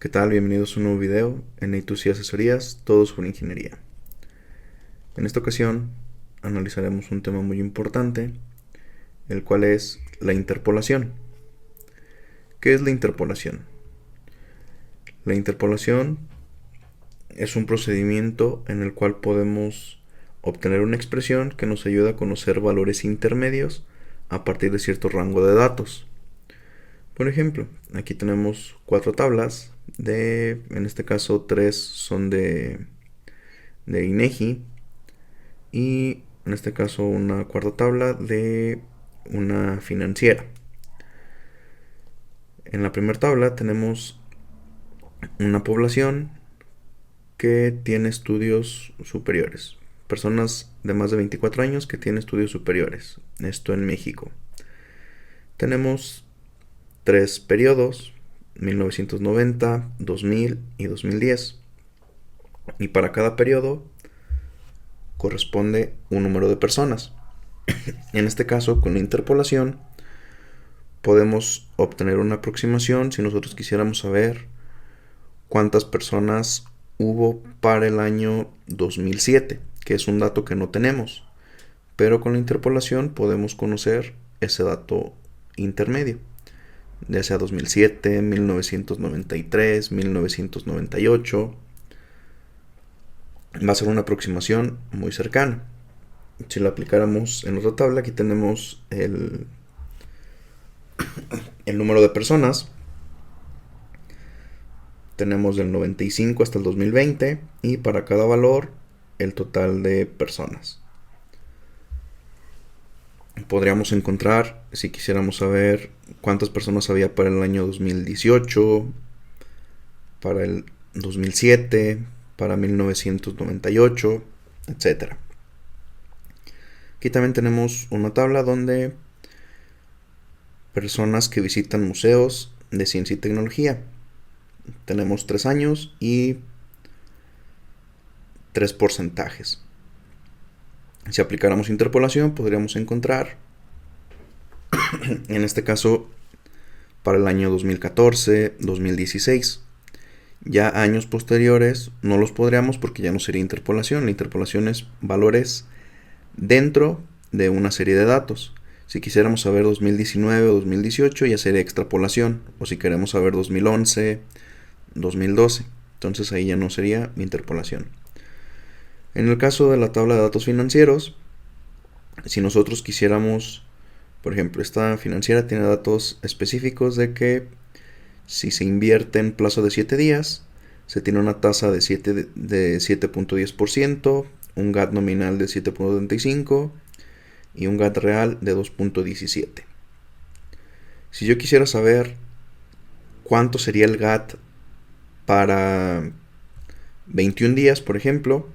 ¿Qué tal? Bienvenidos a un nuevo video en A2C Asesorías, todo sobre ingeniería. En esta ocasión analizaremos un tema muy importante, el cual es la interpolación. ¿Qué es la interpolación? La interpolación es un procedimiento en el cual podemos obtener una expresión que nos ayuda a conocer valores intermedios a partir de cierto rango de datos. Por ejemplo, aquí tenemos 4 tablas en este caso 3 son de INEGI y en este caso una cuarta tabla de una financiera. En la primera tabla tenemos una población que tiene estudios superiores, personas de más de 24 años que tienen estudios superiores, esto en México. Tenemos 3 periodos, 1990, 2000 y 2010, y para cada periodo corresponde un número de personas. En este caso, con la interpolación, podemos obtener una aproximación si nosotros quisiéramos saber cuántas personas hubo para el año 2007, que es un dato que no tenemos, pero con la interpolación podemos conocer ese dato intermedio, ya sea 2007, 1993, 1998. Va a ser una aproximación muy cercana. Si lo aplicáramos en otra tabla, aquí tenemos el número de personas. Tenemos del 95 hasta el 2020 y para cada valor el total de personas. Podríamos encontrar, si quisiéramos saber cuántas personas había para el año 2018, para el 2007, para 1998, etc. Aquí también tenemos una tabla donde personas que visitan museos de ciencia y tecnología. Tenemos 3 años y 3 porcentajes. Si aplicáramos interpolación, podríamos encontrar, en este caso, para el año 2014, 2016. Ya años posteriores no los podríamos porque ya no sería interpolación. La interpolación es valores dentro de una serie de datos. Si quisiéramos saber 2019 o 2018 ya sería extrapolación. O si queremos saber 2011, 2012. Entonces ahí ya no sería interpolación. En el caso de la tabla de datos financieros, si nosotros quisiéramos, por ejemplo, esta financiera tiene datos específicos de que si se invierte en plazo de 7 días, se tiene una tasa de 7.10%, un GAT nominal de 7.75 y un GAT real de 2.17. Si yo quisiera saber cuánto sería el GAT para 21 días, por ejemplo,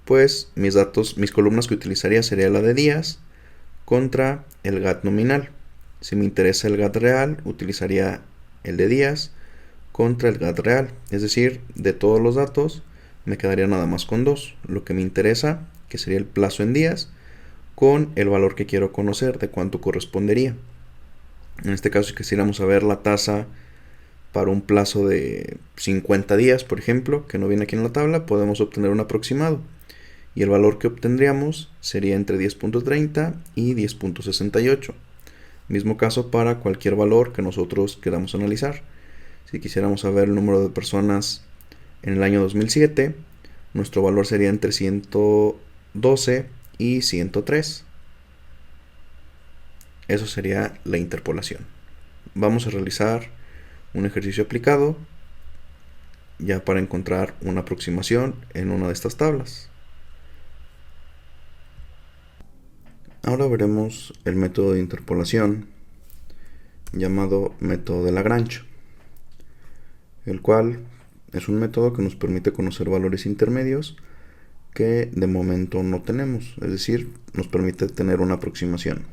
pues mis columnas que utilizaría sería la de días contra el GAT nominal. Si me interesa el GAT real, utilizaría el de días contra el GAT real. Es decir, de todos los datos me quedaría nada más con 2. Lo que me interesa, que sería el plazo en días, con el valor que quiero conocer, de cuánto correspondería. En este caso, si quisiéramos saber la tasa para un plazo de 50 días, por ejemplo, que no viene aquí en la tabla, podemos obtener un aproximado. Y el valor que obtendríamos sería entre 10.30 y 10.68. Mismo caso para cualquier valor que nosotros queramos analizar. Si quisiéramos saber el número de personas en el año 2007, nuestro valor sería entre 112 y 103. Eso sería la interpolación. Vamos a realizar un ejercicio aplicado ya para encontrar una aproximación en una de estas tablas. Ahora veremos el método de interpolación llamado método de Lagrange, el cual es un método que nos permite conocer valores intermedios que de momento no tenemos, es decir, nos permite tener una aproximación.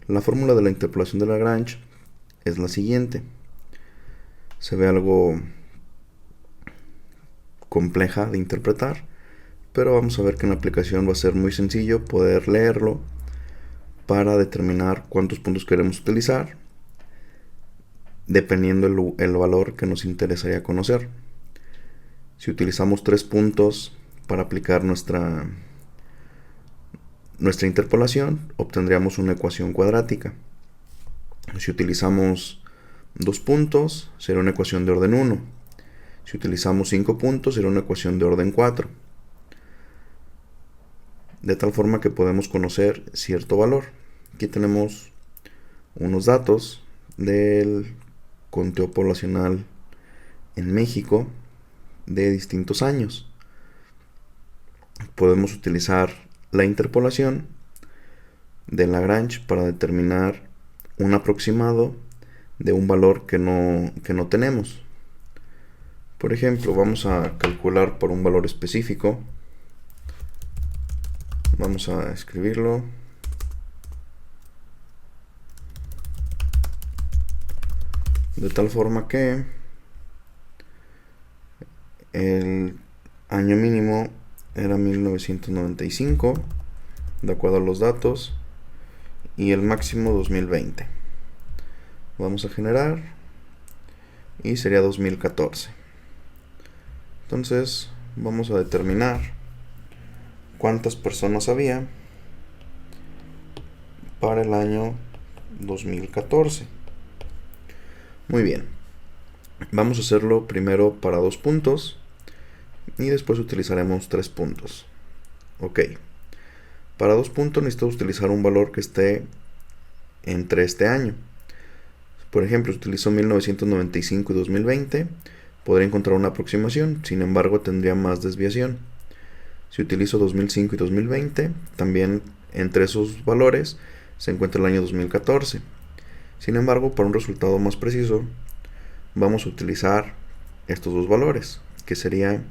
La fórmula de la interpolación de Lagrange es la siguiente. Se ve algo compleja de interpretar, pero vamos a ver que en la aplicación va a ser muy sencillo poder leerlo para determinar cuántos puntos queremos utilizar dependiendo el valor que nos interesaría conocer. Si utilizamos 3 puntos para aplicar nuestra interpolación, obtendríamos una ecuación cuadrática. Si utilizamos 2 puntos, será una ecuación de orden 1. Si utilizamos 5 puntos, será una ecuación de orden 4. De tal forma que podemos conocer cierto valor. Aquí tenemos unos datos del conteo poblacional en México de distintos años. Podemos utilizar la interpolación de Lagrange para determinar un aproximado de un valor que no tenemos. Por ejemplo, vamos a calcular por un valor específico. Vamos a escribirlo. De tal forma que el año mínimo era 1995, de acuerdo a los datos, y el máximo 2020. Vamos a generar y sería 2014. Entonces vamos a determinar cuántas personas había para el año 2014. Muy bien, vamos a hacerlo primero para 2 puntos y después utilizaremos 3 puntos. Ok, para 2 puntos necesitamos utilizar un valor que esté entre este año. Por ejemplo, si utilizo 1995 y 2020, podría encontrar una aproximación, sin embargo tendría más desviación. Si utilizo 2005 y 2020, también entre esos valores se encuentra el año 2014. Sin embargo, para un resultado más preciso, vamos a utilizar estos dos valores, que serían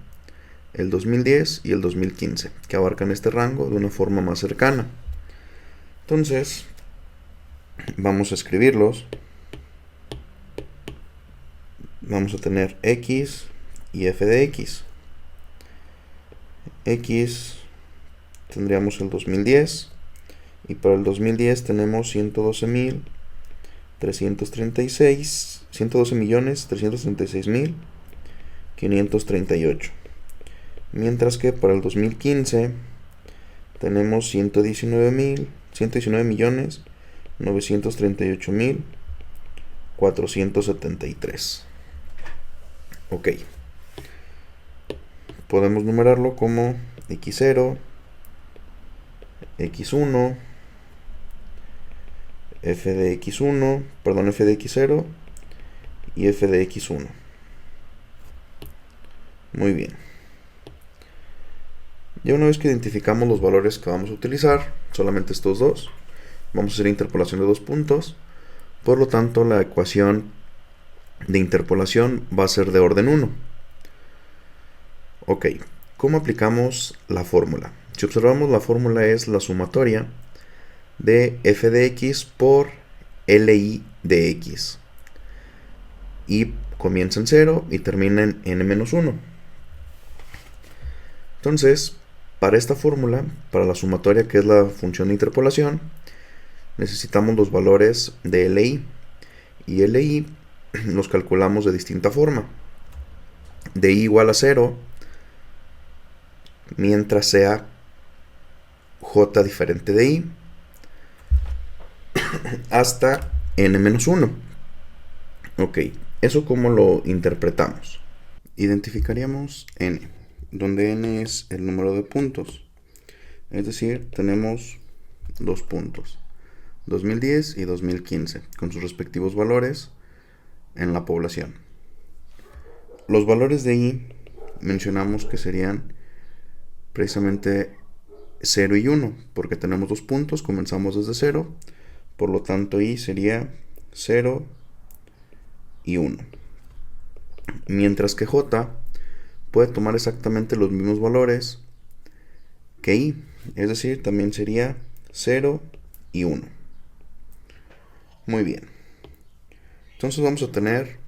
el 2010 y el 2015, que abarcan este rango de una forma más cercana. Entonces, vamos a escribirlos. Vamos a tener x y f de x. X tendríamos el 2010 y para el 2010 tenemos 112.336.538, mientras que para el 2015 tenemos 119.938.473. Ok, podemos numerarlo como x0, x1, f de x0 y f de x1. Muy bien. Ya una vez que identificamos los valores que vamos a utilizar, solamente estos dos, vamos a hacer interpolación de 2 puntos. Por lo tanto, la ecuación de interpolación va a ser de orden 1. Ok, ¿cómo aplicamos la fórmula? Si observamos, la fórmula es la sumatoria de f de x por li de x. Y comienza en 0 y termina en n-1. Entonces, para esta fórmula, para la sumatoria que es la función de interpolación, necesitamos los valores de li. Y li los calculamos de distinta forma. De i igual a 0, mientras sea j diferente de i, hasta n-1. Ok, ¿eso cómo lo interpretamos? Identificaríamos n, donde n es el número de puntos. Es decir, tenemos 2 puntos, 2010 y 2015, con sus respectivos valores en la población. Los valores de i mencionamos que serían precisamente 0 y 1, porque tenemos 2 puntos, comenzamos desde 0, por lo tanto i sería 0 y 1. Mientras que j puede tomar exactamente los mismos valores que i, es decir, también sería 0 y 1. Muy bien. Entonces vamos a tener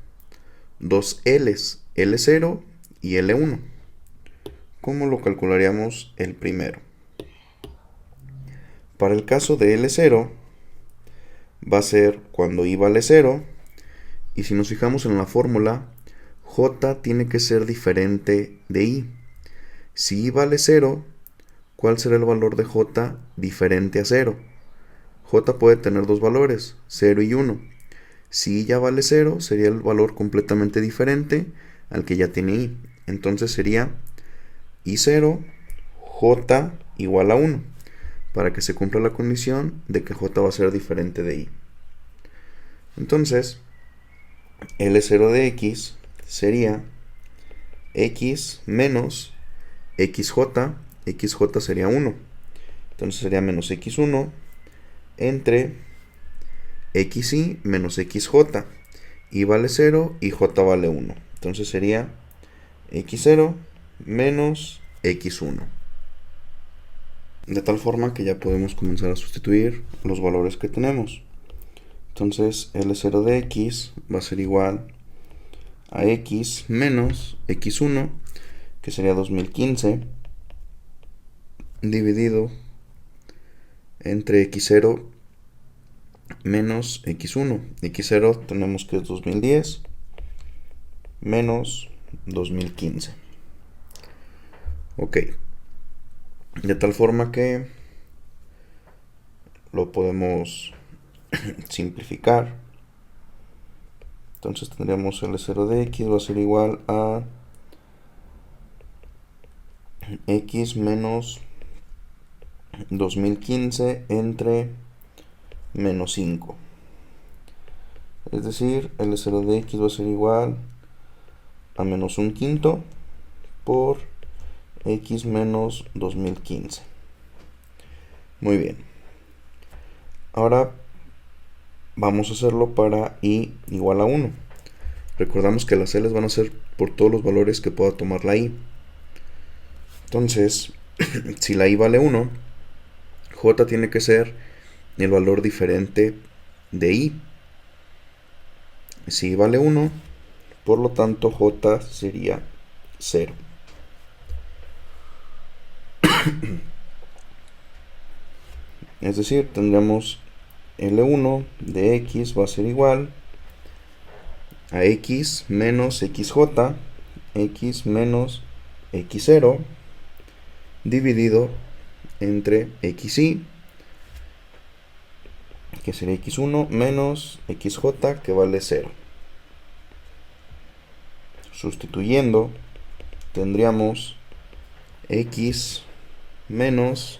dos L's, L0 y L1. ¿Cómo lo calcularíamos el primero? Para el caso de L0, va a ser cuando i vale 0 Y si nos fijamos en la fórmula, J tiene que ser diferente de I. Si I vale 0, ¿cuál será el valor de J diferente a 0? J puede tener dos valores, 0 y 1. Si I ya vale 0, sería el valor completamente diferente al que ya tiene I. Entonces sería I0, J igual a 1, para que se cumpla la condición de que J va a ser diferente de I. Entonces, L0 de X sería X menos XJ, XJ sería 1. Entonces sería menos X1 entre XY menos XJ. Y vale 0 y J vale 1. Entonces sería X0 menos X1. De tal forma que ya podemos comenzar a sustituir los valores que tenemos. Entonces L0 de X va a ser igual a X menos X1, que sería 2015, dividido entre X0 menos X1. X0 tenemos que es 2010 menos 2015. Ok. De tal forma que lo podemos simplificar. Entonces tendríamos L0 de X va a ser igual a X menos 2015 entre menos 5. Es decir, L0 de X va a ser igual a menos 1/5 por X menos 2015. Muy bien. Ahora vamos a hacerlo para I igual a 1. Recordamos que las L's van a ser por todos los valores que pueda tomar la I. Entonces, si la I vale 1, J tiene que ser el valor diferente de I. Si I vale 1, por lo tanto J sería 0. Es decir, tendríamos L1 de X va a ser igual a X menos XJ, X menos X0, dividido entre XY, que sería X1 menos XJ, que vale 0. Sustituyendo, tendríamos X menos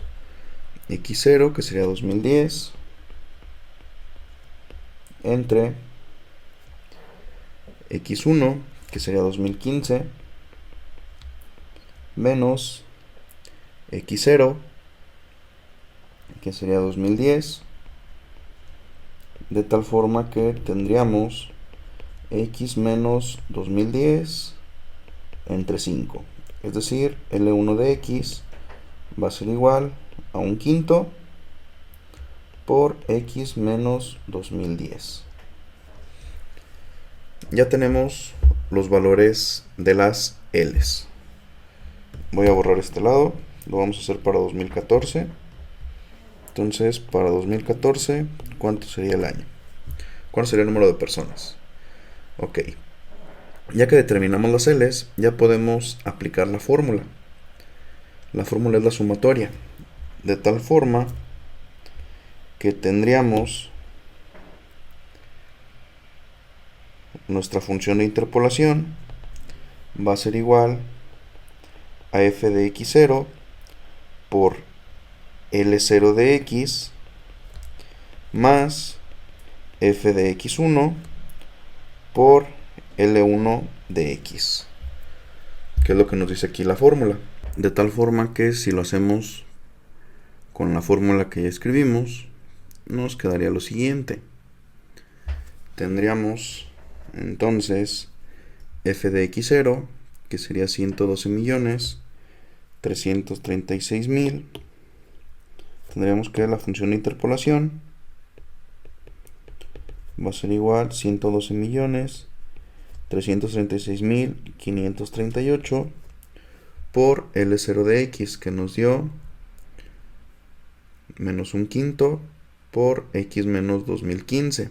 X0, que sería 2010, entre X1, que sería 2015, menos X0, que sería 2010, de tal forma que tendríamos X menos 2010 entre 5. Es decir, L1 de X va a ser igual a 1/5 por X menos 2010. Ya tenemos los valores de las L's. Voy a borrar este lado. Lo vamos a hacer para 2014. Entonces, para 2014, ¿cuánto sería el año? ¿Cuánto sería el número de personas? Ok. Ya que determinamos las L's, ya podemos aplicar la fórmula. La fórmula es la sumatoria. De tal forma que tendríamos nuestra función de interpolación va a ser igual a f de x0 por L0 de x más f de x1 por L1 de x, que es lo que nos dice aquí la fórmula. De tal forma que si lo hacemos con la fórmula que ya escribimos, nos quedaría lo siguiente. Tendríamos entonces f de x0, que sería 112.336.000. Tendríamos que la función de interpolación va a ser igual a 112.336.538 por L0 de x, que nos dio menos 1/5 por x menos 2015.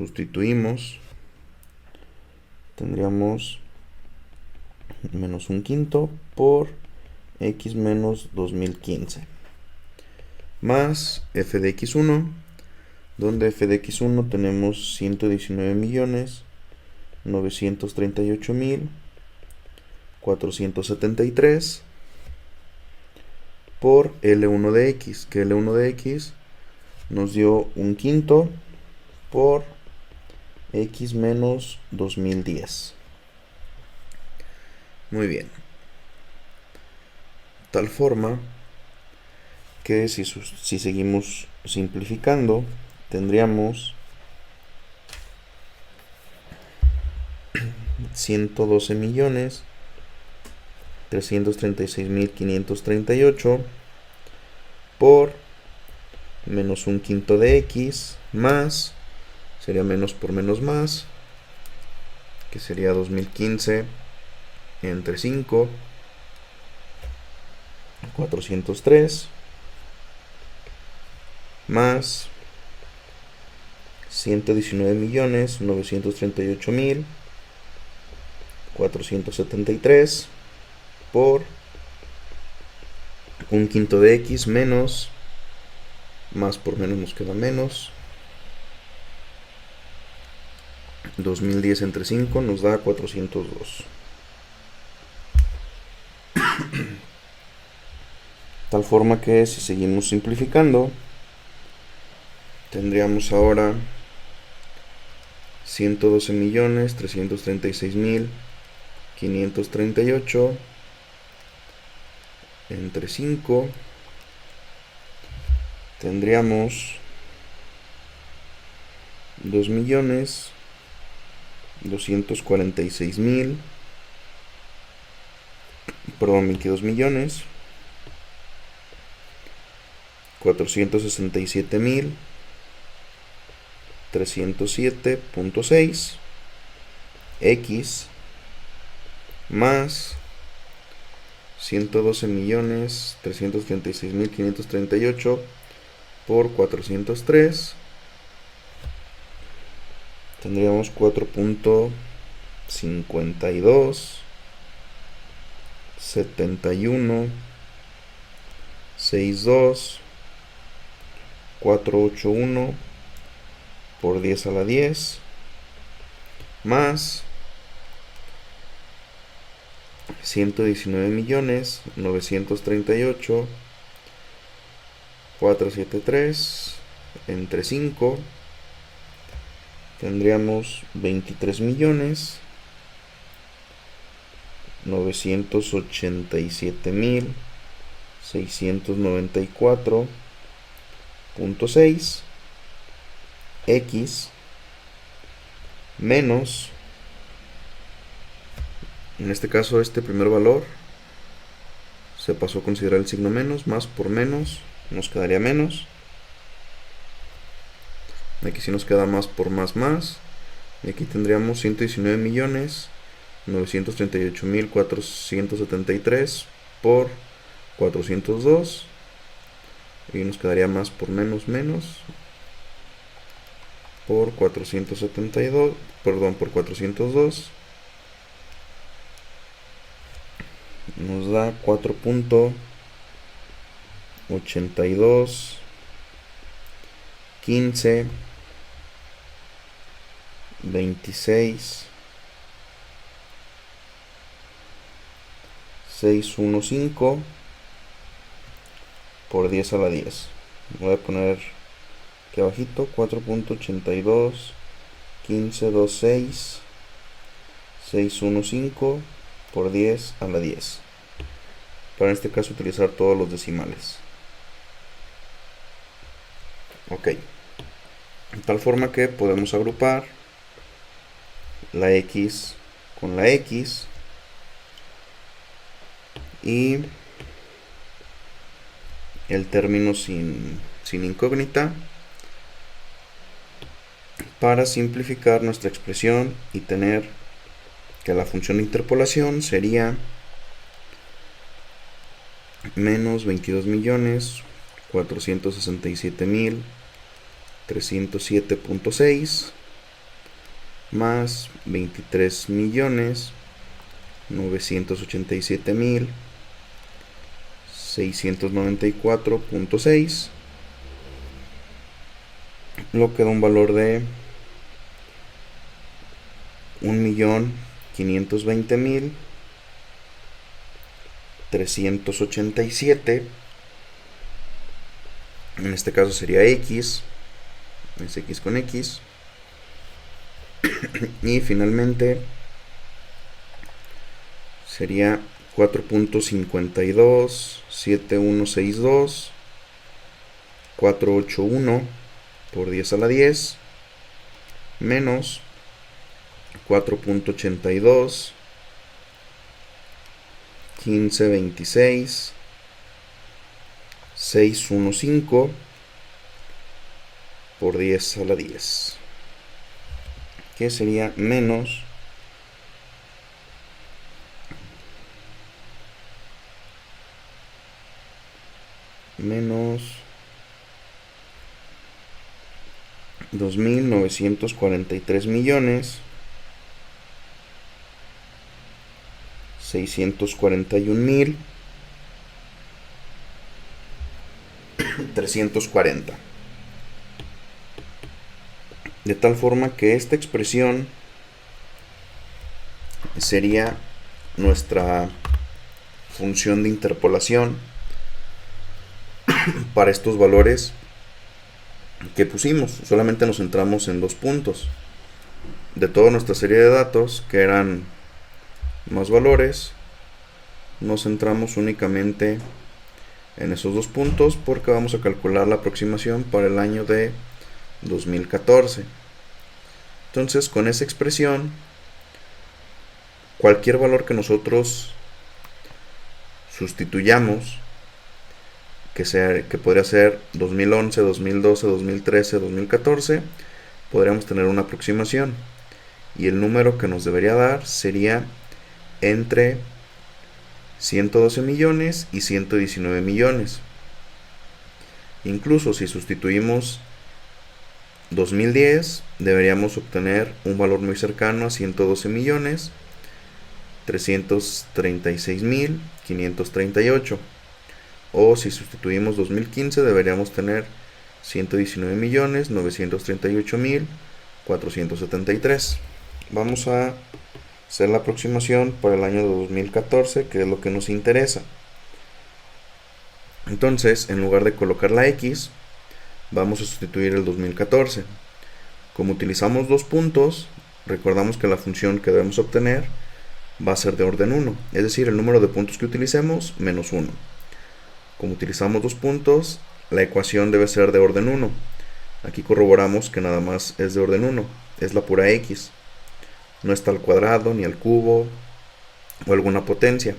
sustituimos, tendríamos menos un quinto por x menos 2015 más f de x1, donde f de x1 tenemos 119.938.473 por L1 de x, que L1 de x nos dio un quinto por x menos 2010. Muy bien. Tal forma que si seguimos simplificando, tendríamos 112.336.538 por menos un quinto de x más, sería menos por menos más, que sería 2015 entre 5, 403 más 119.938.473 por un quinto de x menos, más por menos nos queda menos, 2010 entre 5 nos da 402. Tal forma que si seguimos simplificando, tendríamos ahora 112.336.538 entre 5, tendríamos 2.246.000, perdón, 22.467.307.6 x más 112.336.538 por 403, tendríamos 4.52 71 62 481 por 10 a la 10 más 119.938.473 entre 5, tendríamos 23.987.694.6 x menos, en este caso este primer valor se pasó a considerar el signo menos, más por menos nos quedaría menos, aquí sí nos queda más por más, y aquí tendríamos 119.938.473 por 402, y nos quedaría más por menos por 472, perdón, por 402 nos da 4.82 15 26 615 por 10 a la 10. Voy a poner aquí abajito 4.82 15 26 615 por 10 a la 10, para en este caso utilizar todos los decimales. Ok, de tal forma que podemos agrupar la x con la x y el término sin incógnita para simplificar nuestra expresión y tener que la función de interpolación sería menos 22.467.307.6 más 23.987.694.6, lo que da un valor de 1.520.387. En este caso sería X, es X con X. Y finalmente sería 4.527162.481 por 10 a la 10 menos 4.82.1526.615 por 10 a la 10, que sería menos 2.943.641.340. De tal forma que esta expresión sería nuestra función de interpolación para estos valores que pusimos. Solamente nos centramos en 2 puntos de toda nuestra serie de datos, que eran más valores. Nos centramos únicamente en esos 2 puntos porque vamos a calcular la aproximación para el año de 2014. Entonces, con esa expresión, cualquier valor que nosotros sustituyamos, que podría ser 2011, 2012, 2013, 2014, podríamos tener una aproximación. Y el número que nos debería dar sería entre 112 millones y 119 millones. Incluso si sustituimos 2010, deberíamos obtener un valor muy cercano a 112 millones 336.538. O si sustituimos 2015, deberíamos tener 119.938.473. Vamos a hacer la aproximación para el año de 2014, que es lo que nos interesa. Entonces, en lugar de colocar la X, vamos a sustituir el 2014. Como utilizamos 2 puntos, recordamos que la función que debemos obtener va a ser de orden 1, es decir, el número de puntos que utilicemos menos 1. Como utilizamos 2 puntos, la ecuación debe ser de orden 1. Aquí corroboramos que nada más es de orden 1, es la pura X. No está al cuadrado, ni al cubo, o alguna potencia.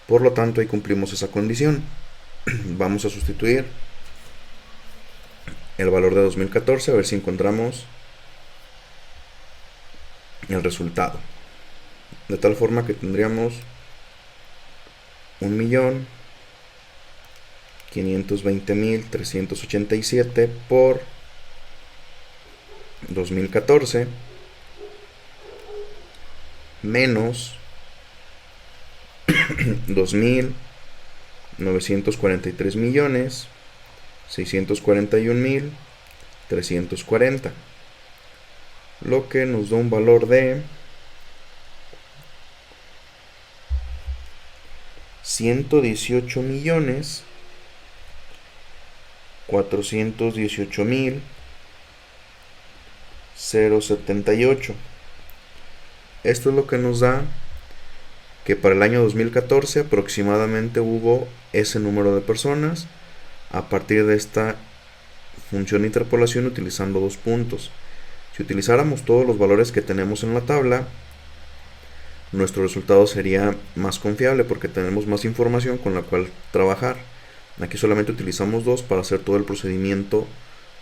Por lo tanto, ahí cumplimos esa condición. Vamos a sustituir el valor de 2014, a ver si encontramos el resultado. De tal forma que tendríamos 1.520.387 por 2014 menos 2.943.641.340, lo que nos da un valor de 118.418.078. Esto es lo que nos da que para el año 2014 aproximadamente hubo ese número de personas a partir de esta función de interpolación utilizando 2 puntos. Si utilizáramos todos los valores que tenemos en la tabla, nuestro resultado sería más confiable porque tenemos más información con la cual trabajar. Aquí solamente utilizamos 2 para hacer todo el procedimiento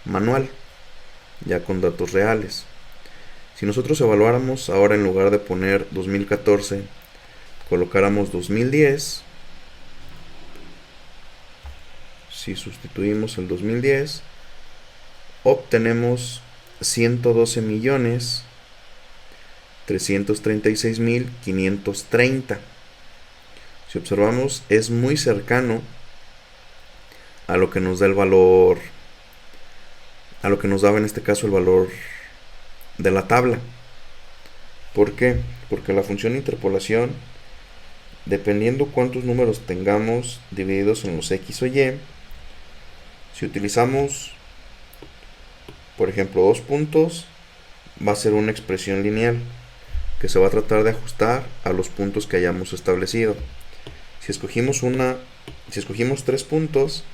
manual, ya con datos reales. Si nosotros evaluáramos ahora, en lugar de poner 2014, colocáramos 2010, si sustituimos el 2010, obtenemos 112.336.530. Si observamos, es muy cercano a lo que nos da el valor, a lo que nos daba en este caso el valor de la tabla. ¿Por qué? Porque la función de interpolación, dependiendo cuántos números tengamos divididos en los x o y, si utilizamos, por ejemplo, 2 puntos, va a ser una expresión lineal que se va a tratar de ajustar a los puntos que hayamos establecido. Si escogimos 3 puntos,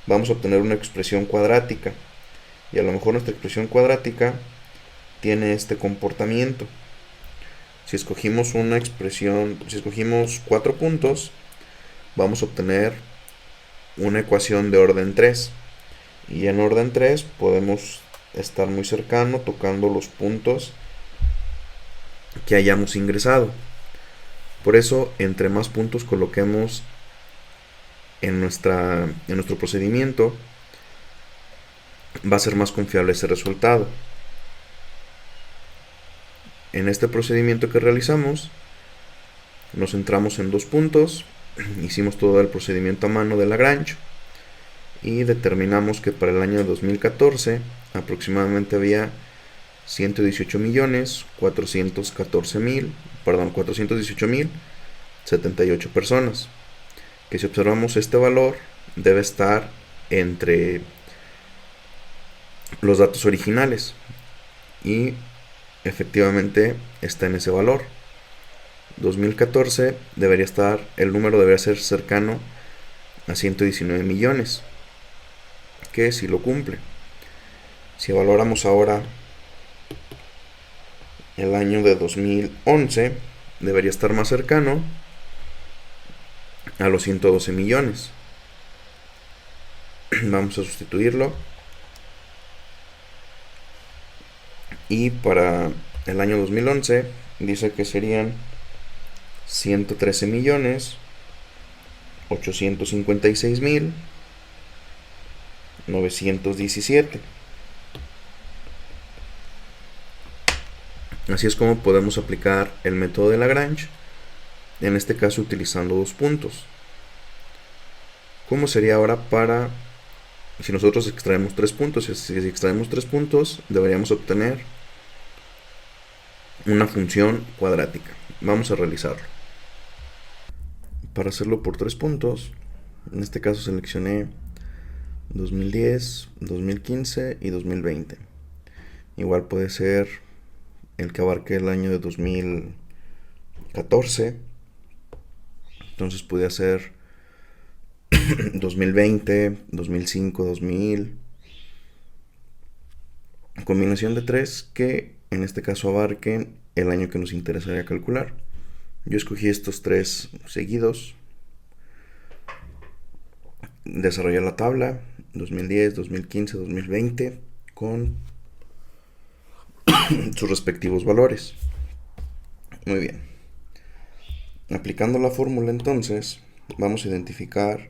vamos a obtener una expresión cuadrática, y a lo mejor nuestra expresión cuadrática tiene este comportamiento. Si escogimos 4 puntos, vamos a obtener una ecuación de orden 3, y en orden 3 podemos estar muy cercano tocando los puntos que hayamos ingresado. Por eso, entre más puntos coloquemos en nuestro procedimiento, va a ser más confiable ese resultado. En este procedimiento que realizamos, nos centramos en 2 puntos, hicimos todo el procedimiento a mano de Lagrange y determinamos que para el año 2014 aproximadamente había 418.078.078 personas, que si observamos este valor debe estar entre los datos originales, y efectivamente está en ese valor. 2014 el número debería ser cercano a 119 millones, que si lo cumple. Si evaluáramos ahora el año de 2011, debería estar más cercano a los 112 millones. Vamos a sustituirlo, y para el año 2011 dice que serían 113.856.917. Así es como podemos aplicar el método de Lagrange, en este caso utilizando 2 puntos. ¿Cómo sería ahora si nosotros extraemos 3 puntos? Si extraemos 3 puntos, deberíamos obtener una función cuadrática. Vamos a realizarlo. Para hacerlo por 3 puntos, en este caso seleccioné 2010, 2015 y 2020. Igual puede ser el que abarque el año de 2014. Entonces puede ser 2020, 2005, 2000. Combinación de 3 que en este caso abarquen el año que nos interesaría calcular. Yo escogí estos 3 seguidos. Desarrollé la tabla 2010, 2015, 2020 con sus respectivos valores. Muy bien. Aplicando la fórmula, entonces vamos a identificar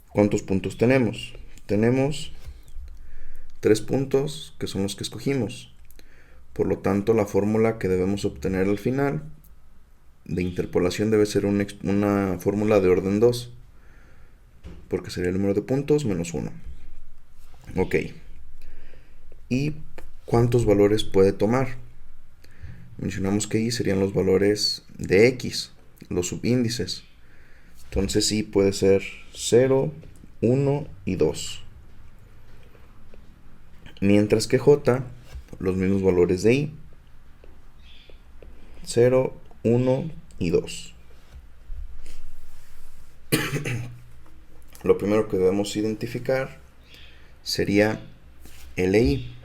cuántos puntos tenemos. Tenemos 3 puntos, que son los que escogimos. Por lo tanto, la fórmula que debemos obtener al final de interpolación debe ser una fórmula de orden 2, porque sería el número de puntos menos 1. Ok. ¿Y cuántos valores puede tomar? Mencionamos que y serían los valores de x, los subíndices. Entonces y puede ser 0, 1 y 2. Mientras que j, los mismos valores de y, 0, 1 y 2. Lo primero que debemos identificar sería LI.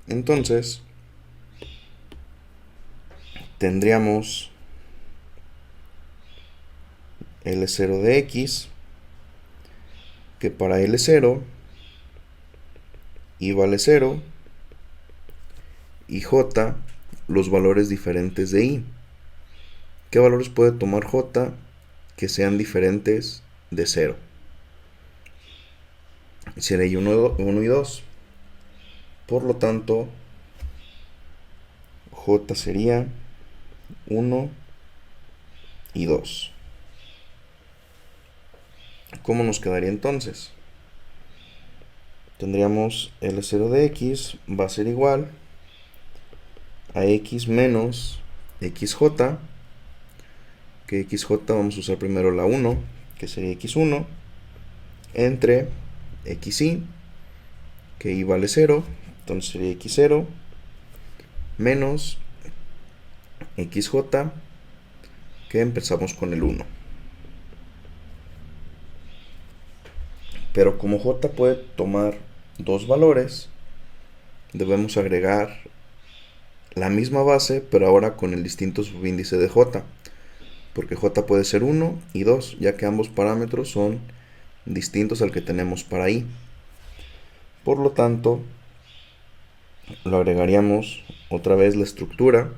Entonces tendríamos L0 de x, que para L0 y vale 0, y j los valores diferentes de i. ¿Qué valores puede tomar j que sean diferentes de 0? Sería 1 y 2. Por lo tanto, J sería 1 y 2. ¿Cómo nos quedaría entonces? Tendríamos L0 de X va a ser igual a X menos XJ, que XJ vamos a usar primero la 1, que sería X1, entre XY, que Y vale 0, entonces sería X0, menos XJ, que empezamos con el 1. Pero como J puede tomar dos valores, debemos agregar la misma base, pero ahora con el distinto subíndice de J, porque J puede ser 1 y 2, ya que ambos parámetros son distintos al que tenemos para I. Por lo tanto, lo agregaríamos otra vez la estructura,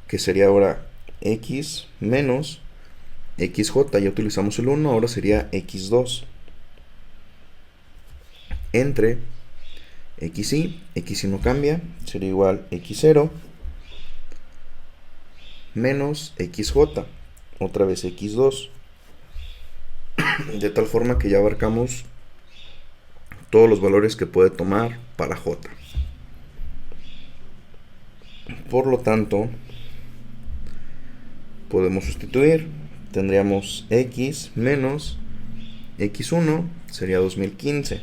que sería ahora X menos XJ, ya utilizamos el 1, ahora sería X2, entre XY no cambia, sería igual X0, menos XJ, otra vez X2, de tal forma que ya abarcamos todos los valores que puede tomar para J. Por lo tanto, podemos sustituir. Tendríamos X menos X1 sería 2015.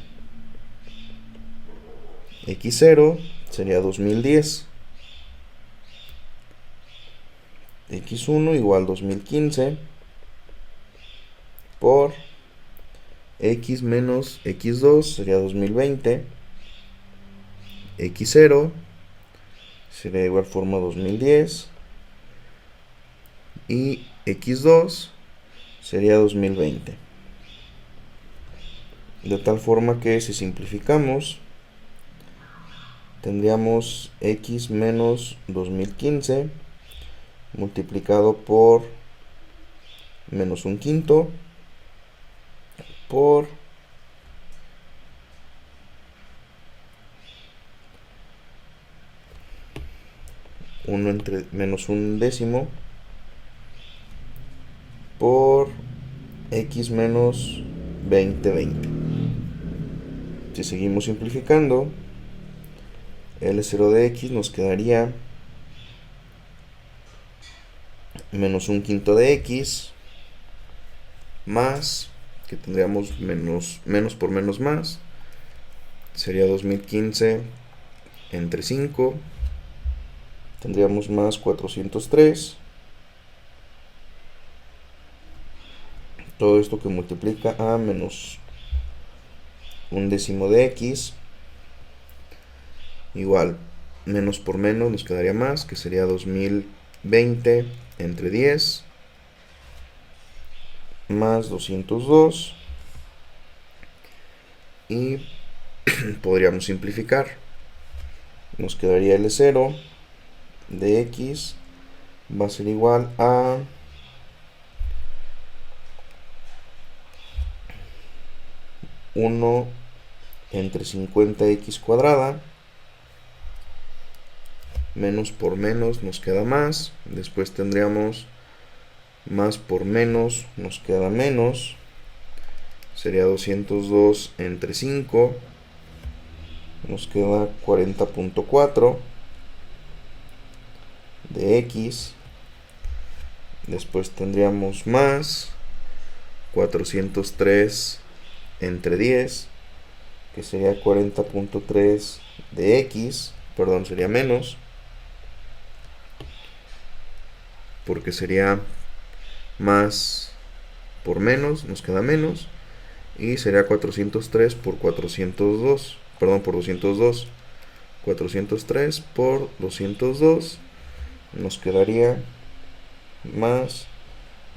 X0 sería 2010. X1 igual 2015 por X menos X2 sería 2020. X0 sería de igual forma 2010. Y X2 sería 2020. De tal forma que si simplificamos, tendríamos X menos 2015 multiplicado por menos un quinto por uno entre menos un décimo por X menos 2020. Si seguimos simplificando, L0 de X nos quedaría menos un quinto de X más, que tendríamos menos por menos más, sería 2015 entre 5, tendríamos más 403, todo esto que multiplica a menos un décimo de X, igual menos por menos nos quedaría más, que sería 2020 entre 10 más 202, y podríamos simplificar. Nos quedaría L0 de X va a ser igual a uno entre 50x cuadrada, menos por menos nos queda más, después tendríamos más por menos nos queda menos, sería 202 entre 5, nos queda 40.4 de X, después tendríamos más 403 entre 10, que sería 40.3 de X, perdón, sería menos, porque sería más por menos, nos queda menos, y sería 403 por 402, perdón, por 202, 403 por 202, nos quedaría más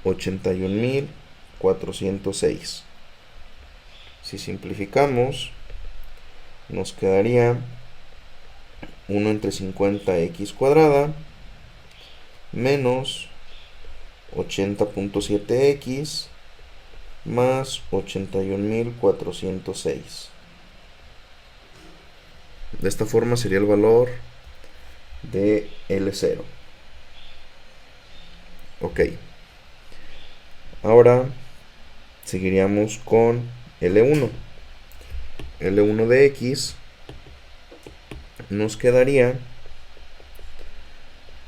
81.406. Si simplificamos, nos quedaría 1 entre 50x cuadrada menos 80.7x más 81.406. De esta forma sería el valor de L0. Ok. Ahora seguiríamos con L1. L1 de X nos quedaría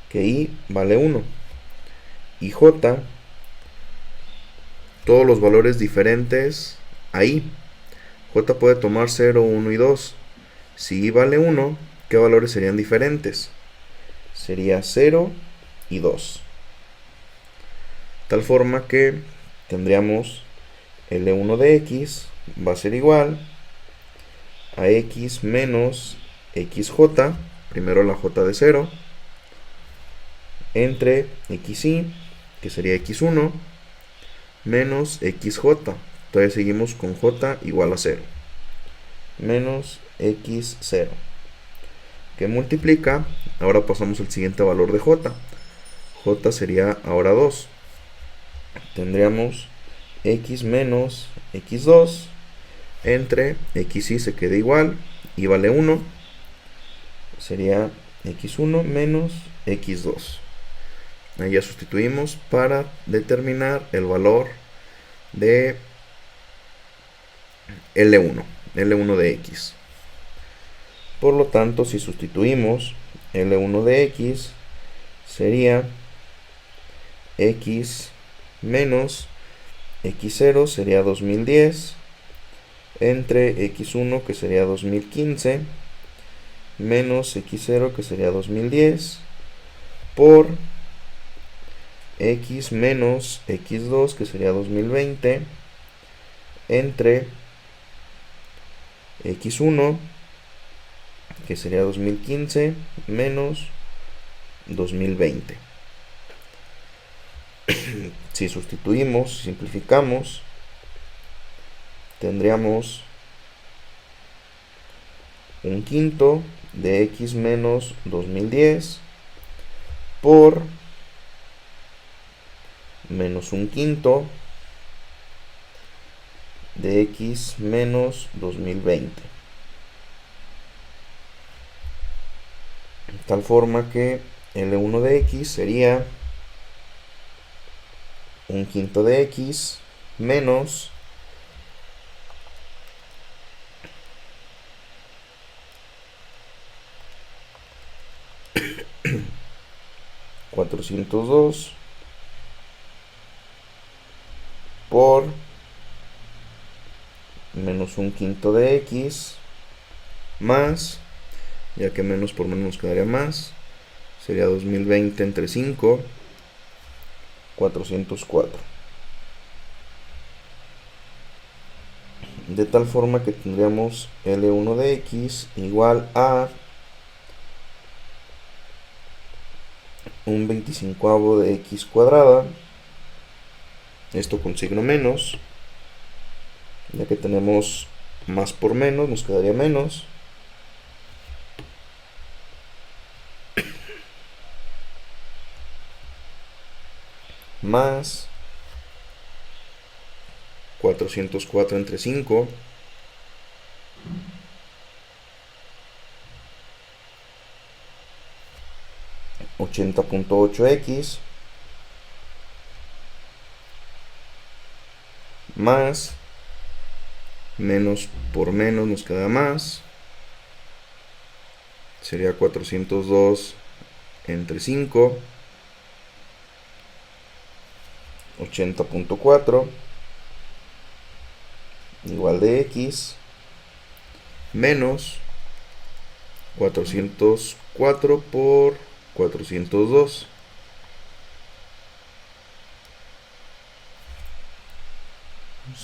que Y vale 1 y J todos los valores diferentes a Y. J puede tomar 0, 1 y 2. Si Y vale 1, ¿qué valores serían diferentes? Sería 0 y 2. Tal forma que tendríamos L1 de X va a ser igual a X menos XJ, primero la J de 0, entre XY, que sería X1, menos XJ. Todavía seguimos con J igual a 0. Menos X0. Que multiplica, ahora pasamos al siguiente valor de J. J sería ahora 2. Tendríamos X menos X2 entre XY se queda igual, Y vale 1. Sería X1 menos X2. Ahí ya sustituimos para determinar el valor de L1 de X. Por lo tanto, si sustituimos L1 de X, sería X menos X0 sería 2010 entre X1 que sería 2015 menos X0 que sería 2010 por X menos X2 que sería 2020 entre X1 que sería 2015 menos 2020. Si sustituimos, simplificamos, tendríamos un quinto de X menos 2010 por menos un quinto de X menos 2020. De tal forma que L1 de X sería un quinto de X menos $402 por menos un quinto de X más, ya que menos por menos nos quedaría más, sería 2020 entre 5, 404. De tal forma que tendríamos L1 de X igual a un 25avo de X cuadrada, esto con signo menos, ya que tenemos más por menos, nos quedaría menos, más 404 entre 5, $80.8X más menos por menos nos queda más, sería 402 entre 5, 80.4 igual de X menos 404 por 402,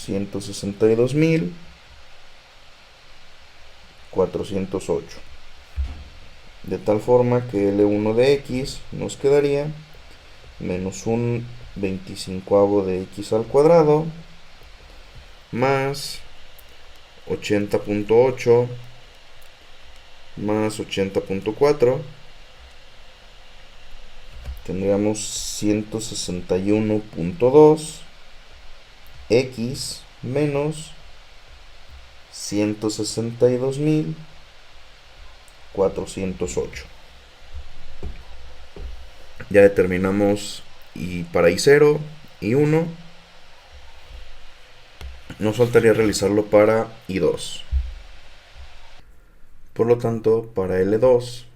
$162.408. De tal forma que L1 de X nos quedaría menos un 25avo de X al cuadrado más 80.8 más 80.4, tendríamos 161.2 X menos 162.408. 408. Ya determinamos y para I0 y 1. Nos faltaría realizarlo para I2. Por lo tanto, para L2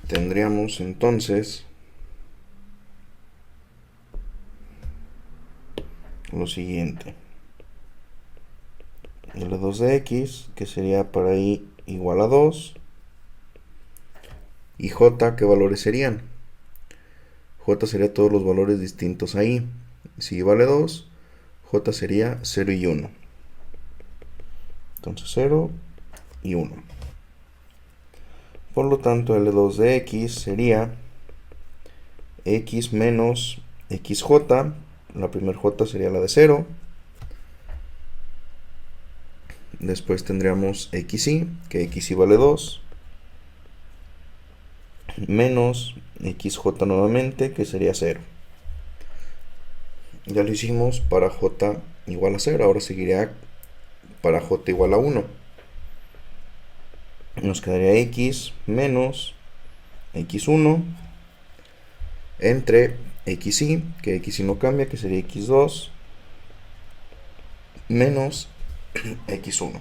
tendríamos entonces lo siguiente. L2 de X, que sería para I igual a 2. Y J, ¿qué valores serían? J sería todos los valores distintos a I. Si I vale 2, J sería 0 y 1. Entonces 0 y 1. Por lo tanto, L2 de X sería X menos XJ. La primera J sería la de 0. Después tendríamos XY, que XY vale 2. Menos XJ nuevamente, que sería 0. Ya lo hicimos para J igual a 0. Ahora seguiría para J igual a 1. Nos quedaría X menos X1 entre XY, que XY no cambia, que sería X2 menos X1.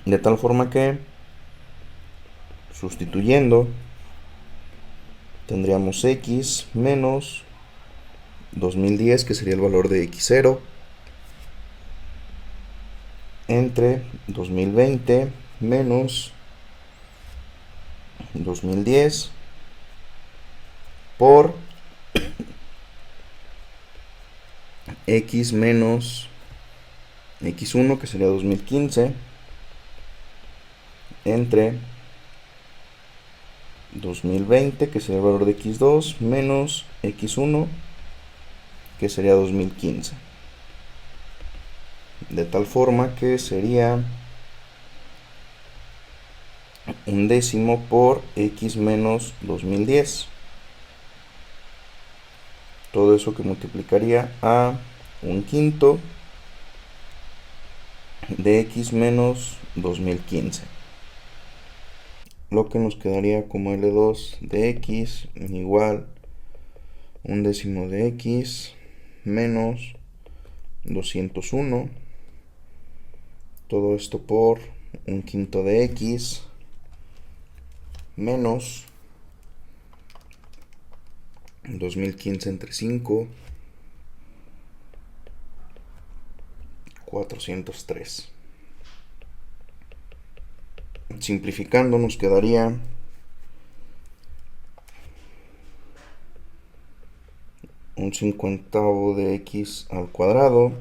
De tal forma que, sustituyendo, tendríamos X menos 2010, que sería el valor de X0, entre 2020 menos 2010 por X menos X1, que sería 2015, entre 2020, que sería el valor de X2, menos X1, que sería 2015. De tal forma que sería un décimo por X menos 2010. Todo eso que multiplicaría a un quinto de X menos 2015. Lo que nos quedaría como L2 de X igual un décimo de X menos 201. Todo esto por un quinto de X menos 2015 entre 5, 403. Simplificando nos quedaría un cincuentavo de X al cuadrado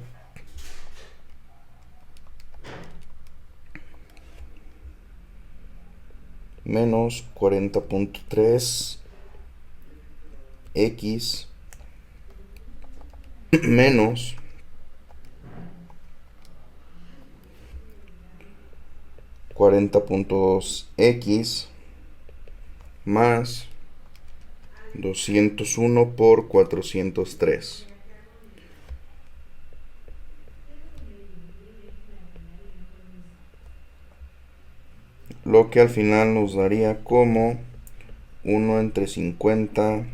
menos 40.3 X menos 40.2 X más 201 por 403. Lo que al final nos daría como 1 entre 50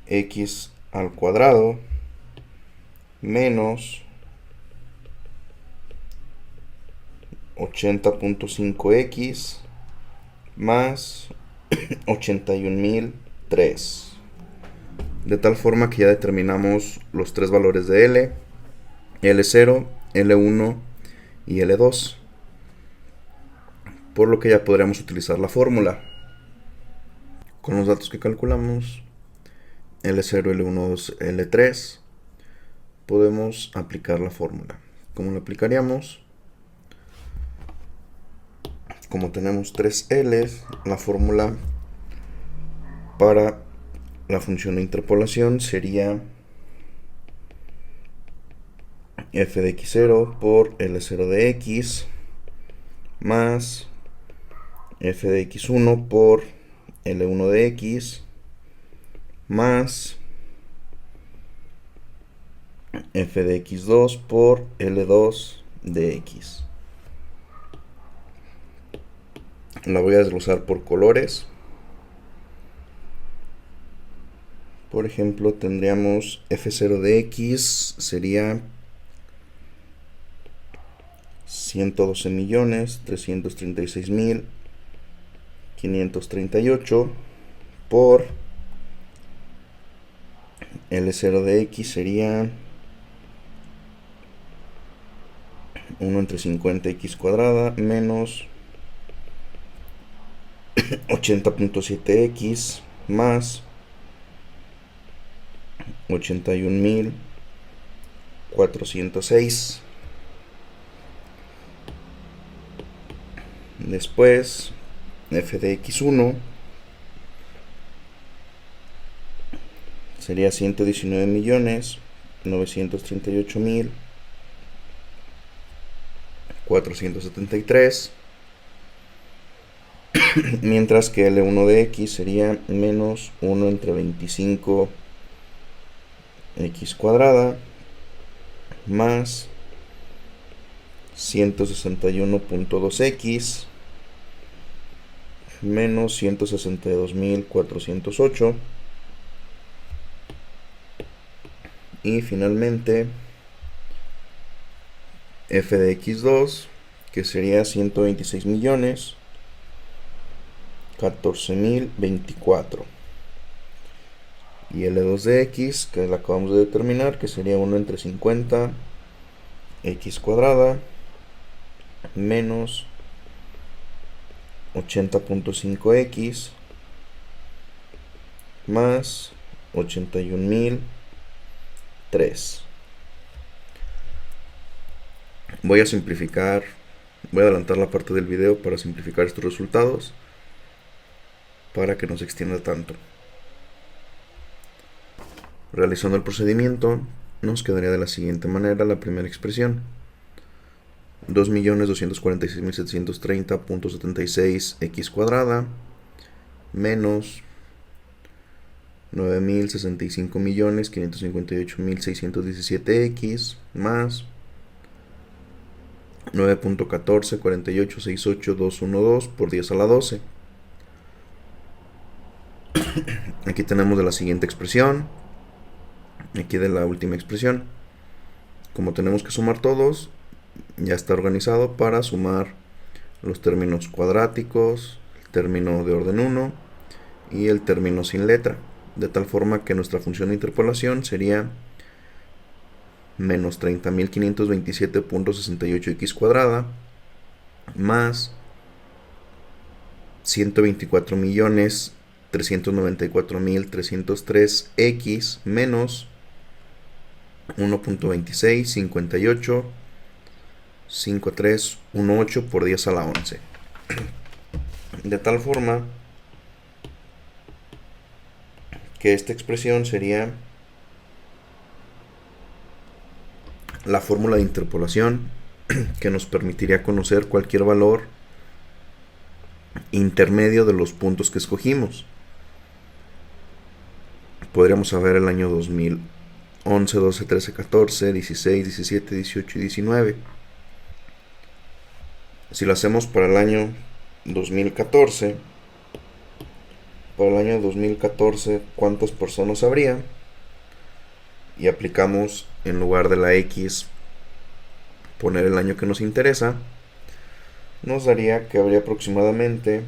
X al cuadrado menos 80.5 X más 81.003. De tal forma que ya determinamos los tres valores de L, L0, L1 y L2. Por lo que ya podríamos utilizar la fórmula. Con los datos que calculamos, L0, L1, L3, podemos aplicar la fórmula. ¿Cómo la aplicaríamos? Como tenemos 3 L's, la fórmula para la función de interpolación sería f de x0 por L0 de x más f de x1 por L1 de x más f de x2 por L2 de x. La voy a desglosar por colores. Por ejemplo, tendríamos f0 de x sería 112.336.538 por L0 de x sería 1 entre 50x cuadrada menos 80.7x más 81.406. Después f de x1 sería 119.938.473, mientras que L1 de x sería menos 1 entre 25 x cuadrada más 161.2x menos 162.408. Y finalmente f de x2, que sería 126.014.024. Y L2 de x, que la acabamos de determinar, que sería 1 entre 50 x cuadrada menos 80.5x más 81.003. Voy a simplificar, voy a adelantar la parte del video para simplificar estos resultados para que no se extienda tanto. Realizando el procedimiento, nos quedaría de la siguiente manera la primera expresión: 2.246.730.76 x cuadrada menos 9.065.558.617 x más 9.14486812 por 10 a la 12. Aquí tenemos de la siguiente expresión, aquí de la última expresión. Como tenemos que sumar todos, ya está organizado para sumar los términos cuadráticos, el término de orden 1 y el término sin letra, de tal forma que nuestra función de interpolación sería menos 30.527.68x cuadrada más 124.394.303x menos 1.2658.5318 por 10 a la 11. De tal forma que esta expresión sería la fórmula de interpolación que nos permitiría conocer cualquier valor intermedio de los puntos que escogimos. Podríamos saber el año 2011, 12, 13, 14, 16, 17, 18 y 19. Si lo hacemos para el año 2014, ¿cuántas personas habría? Y aplicamos, en lugar de la X, poner el año que nos interesa, nos daría que habría aproximadamente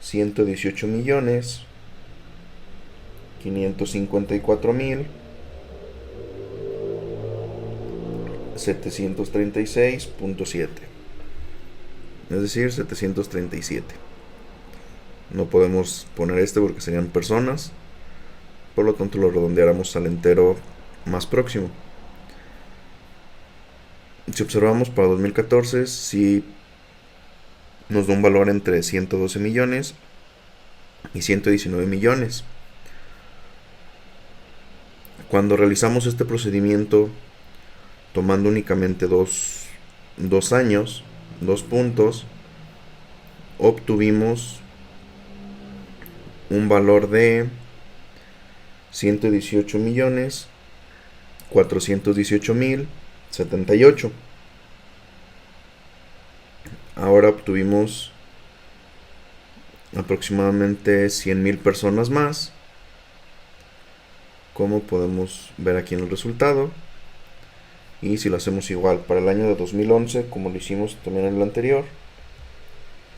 118.554.736.7, es decir, 737. No podemos poner este porque serían personas, por lo tanto lo redondeáramos al entero más próximo. Si observamos para 2014, sí nos da un valor entre 112 millones y 119 millones. Cuando realizamos este procedimiento tomando únicamente dos años, 2 puntos, obtuvimos un valor de 118.418.078. Ahora obtuvimos aproximadamente 100,000 personas más, como podemos ver aquí en el resultado. Y si lo hacemos igual para el año de 2011, como lo hicimos también en el anterior,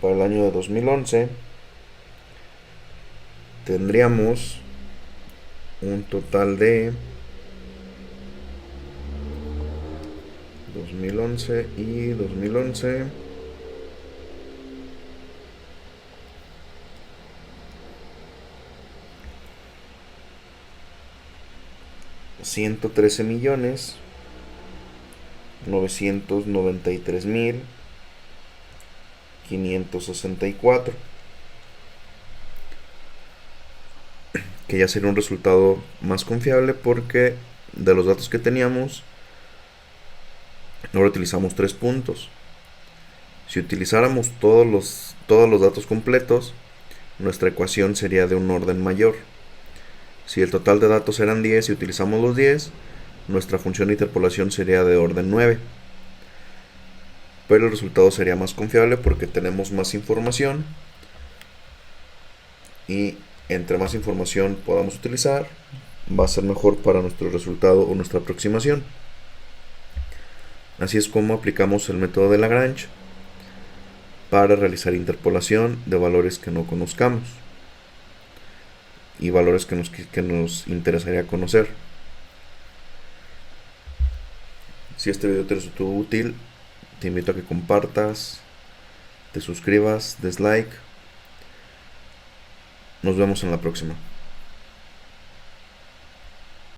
para el año de 2011 tendríamos un total de 2011 y 2011. $113,993,564, que ya sería un resultado más confiable porque de los datos que teníamos ahora utilizamos 3 puntos. Si utilizáramos todos los datos completos, nuestra ecuación sería de un orden mayor. Si el total de datos eran 10 y utilizamos los 10, nuestra función de interpolación sería de orden 9. Pero el resultado sería más confiable porque tenemos más información, y entre más información podamos utilizar, va a ser mejor para nuestro resultado o nuestra aproximación. Así es como aplicamos el método de Lagrange para realizar interpolación de valores que no conozcamos y valores que nos interesaría conocer. Si este video te resultó útil, te invito a que compartas, te suscribas, des like. Nos vemos en la próxima.